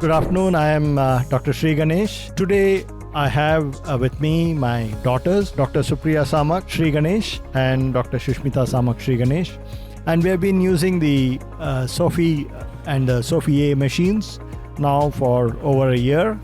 Good afternoon. I am Dr. Sriganesh. Today I have with me my daughters, Dr. Supriya Sriganesh and Dr. Sushmitha Sriganesh. And we have been using the Sophi and the Sophi A machines now for over a year.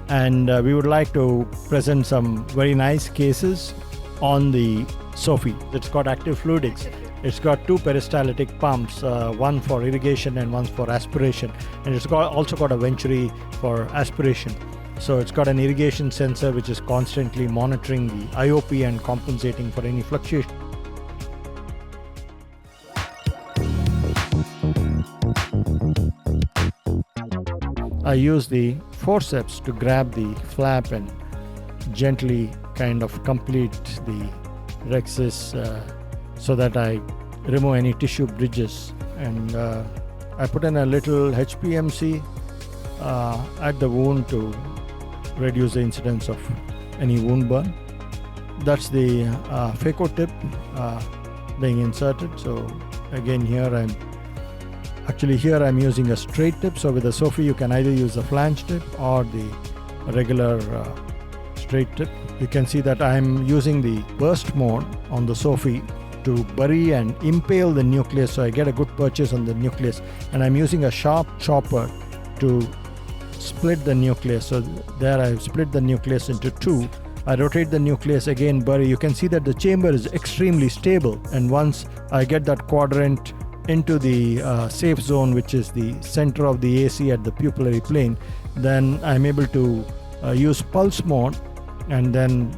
And we would like to present some very nice cases on the Sophi. It's got active fluidics. It's got two peristaltic pumps, one for irrigation and one for aspiration. And it's also got a venturi for aspiration. So it's got an irrigation sensor which is constantly monitoring the IOP and compensating for any fluctuation. I use the forceps to grab the flap and gently kind of complete the rhexis so that I remove any tissue bridges, and I put in a little HPMC at the wound to reduce the incidence of any wound burn. That's the Phaco tip being inserted. So again here I'm using a straight tip. So with the Sophi you can either use the flange tip or the regular straight tip. You can see that I'm using the burst mode on the Sophi to bury and impale the nucleus, so I get a good purchase on the nucleus, and I'm using a sharp chopper to split the nucleus. So there I've split the nucleus into two. I rotate the nucleus, again bury. You can see that the chamber is extremely stable, and once I get that quadrant into the safe zone, which is the center of the AC at the pupillary plane, then I'm able to use pulse mode and then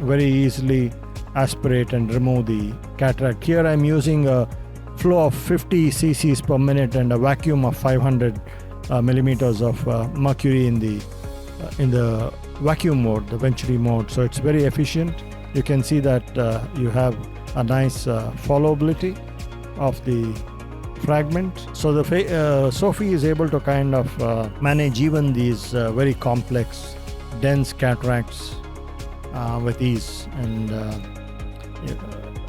very easily aspirate and remove the cataract. Here I'm using a flow of 50 cc's per minute and a vacuum of 500 millimeters of mercury in the vacuum mode, the venturi mode. So it's very efficient. You can see that you have a nice followability of the fragment. So the Sophi is able to kind of manage even these very complex, dense cataracts with ease, and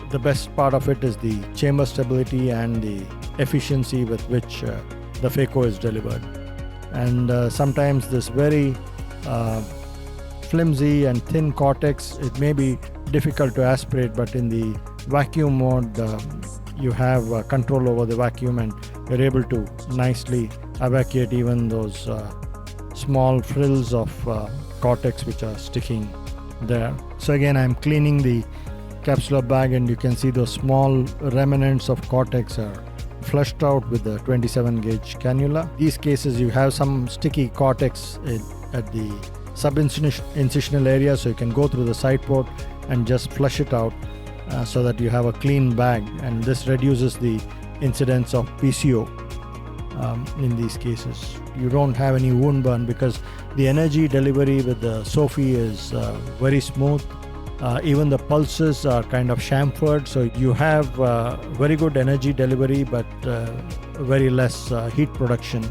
the best part of it is the chamber stability and the efficiency with which the Phaco is delivered. And sometimes this very flimsy and thin cortex, it may be difficult to aspirate, but in the vacuum mode you have control over the vacuum and you're able to nicely evacuate even those small frills of cortex which are sticking there. So again I'm cleaning the capsular bag, and you can see those small remnants of cortex are flushed out with the 27 gauge cannula. These cases you have some sticky cortex at the sub-incisional area, so you can go through the side port and just flush it out so that you have a clean bag, and this reduces the incidence of PCO in these cases. You don't have any wound burn because the energy delivery with the Sophi is very smooth. Even the pulses are kind of chamfered, so you have very good energy delivery but very less heat production.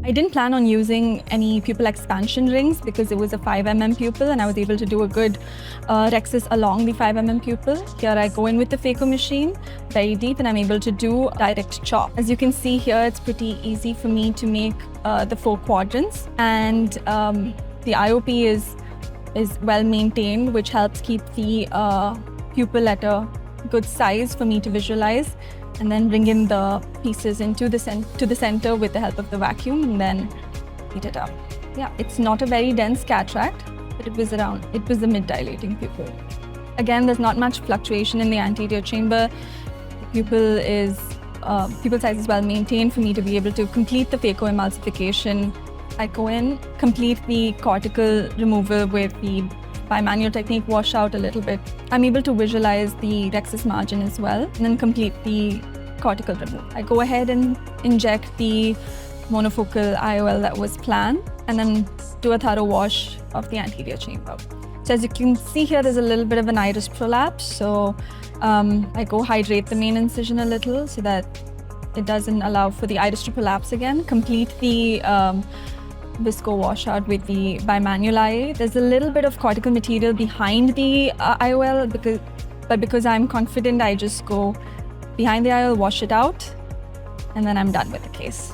I didn't plan on using any pupil expansion rings because it was a 5 mm pupil and I was able to do a good rhexis along the 5 mm pupil. Here I go in with the Phaco machine very deep and I'm able to do direct chop. As you can see here, it's pretty easy for me to make the 4 quadrants, and the IOP is well maintained, which helps keep the pupil at a good size for me to visualize, and then bring in the pieces into the center with the help of the vacuum and then heat it up. Yeah, it's not a very dense cataract, but it was a mid-dilating pupil. Again, there's not much fluctuation in the anterior chamber. The pupil size is well maintained for me to be able to complete the Phaco emulsification. I go in, complete the cortical removal with the bimanual technique, wash out a little bit. I'm able to visualize the rhexis margin as well, and then complete the cortical removal. I go ahead and inject the monofocal IOL that was planned, and then do a thorough wash of the anterior chamber. So as you can see here, there's a little bit of an iris prolapse. So I go hydrate the main incision a little so that it doesn't allow for the iris to prolapse again. Complete the visco washout with the bimanual eye. There's a little bit of cortical material behind the IOL because but because I'm confident, I just go behind the eye, I'll wash it out, and then I'm done with the case.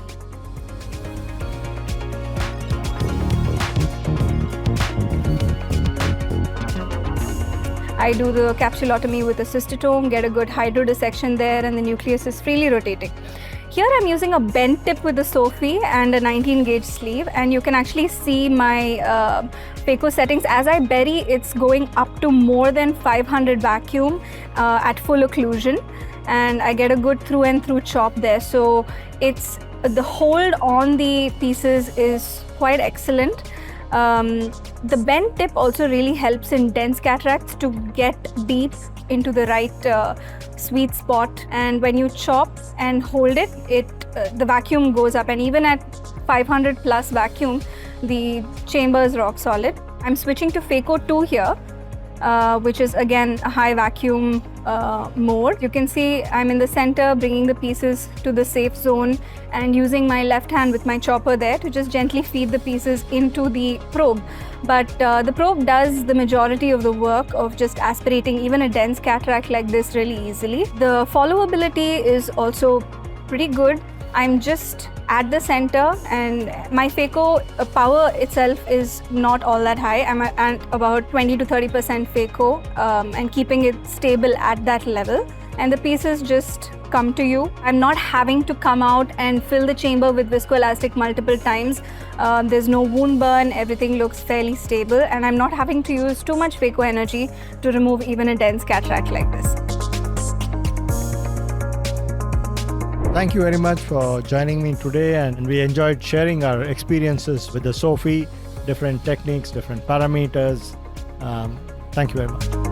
I do the capsulotomy with a cystotome, get a good hydrodissection there, and the nucleus is freely rotating. Here I'm using a bent tip with the Sophi and a 19 gauge sleeve, and you can actually see my Phaco settings. As I bury, it's going up to more than 500 vacuum at full occlusion, and I get a good through and through chop there. So it's the hold on the pieces is quite excellent. The bent tip also really helps in dense cataracts to get deep into the right sweet spot, and when you chop and hold it, the vacuum goes up, and even at 500 plus vacuum, the chamber is rock solid. I'm switching to Phaco 2 here, which is again a high vacuum mode. You can see I'm in the center, bringing the pieces to the safe zone and using my left hand with my chopper there to just gently feed the pieces into the probe. But the probe does the majority of the work of just aspirating even a dense cataract like this really easily. The followability is also pretty good. I'm just at the center, and my Phaco power itself is not all that high. I'm at about 20 to 30% Phaco and keeping it stable at that level. And the pieces just come to you. I'm not having to come out and fill the chamber with viscoelastic multiple times. There's no wound burn, everything looks fairly stable, and I'm not having to use too much Phaco energy to remove even a dense cataract like this. Thank you very much for joining me today, and we enjoyed sharing our experiences with the Sophi, different techniques, different parameters. Thank you very much.